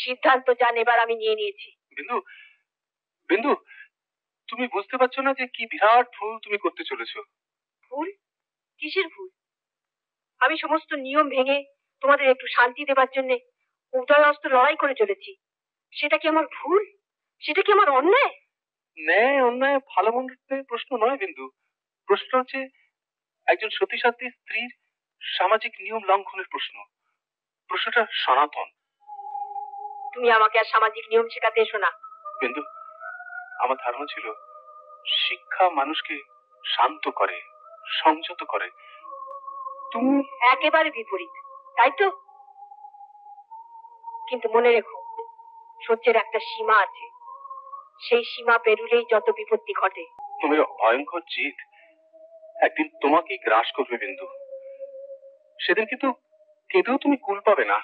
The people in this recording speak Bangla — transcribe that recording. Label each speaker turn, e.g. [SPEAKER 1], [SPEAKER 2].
[SPEAKER 1] সিদ্ধান্ত যা নেবার আমি নিয়ে নিয়েছি।
[SPEAKER 2] বিন্দু, বিন্দু, তুমি বুঝতে পারছো না যে কি বিরাট ভুল তুমি করতে চলেছো।
[SPEAKER 1] ভুল? কিসের ভুল? আমি সমস্ত নিয়ম ভেঙে তোমাদের একটু শান্তি দেবার জন্য উদয় অস্ত লড়াই করে চলেছি। সেটা কি আমার ভুল? সেটা কি আমার অন্যায়?
[SPEAKER 2] ন্যায় অন্যায় ভালো মন্দের প্রশ্ন নয় বিন্দু, প্রশ্ন হচ্ছে একজন সতী সাধ্বী স্ত্রীর সামাজিক নিয়ম লঙ্ঘনের প্রশ্ন। প্রশ্নটা সনাতন।
[SPEAKER 1] তুমি আমাকে আর সামাজিক নিয়ম শেখাতে এসো না
[SPEAKER 2] বিন্দু। আমার ধারণা ছিল শিক্ষা মানুষকে শান্ত করে, সংযত করে। তুমি
[SPEAKER 1] একেবারে বিপরীত, তাই তো? কিন্তু মনে রেখো, সত্যের একটা সীমা আছে, সেই সীমা পেরুলেই যত বিপত্তি ঘটে।
[SPEAKER 2] তুমি ভয়ঙ্কর জিদ একদিন তোমাকেই গ্রাস করবে বিন্দু। সেদিন কিন্তু কেঁদেও তুমি কুল পাবে না।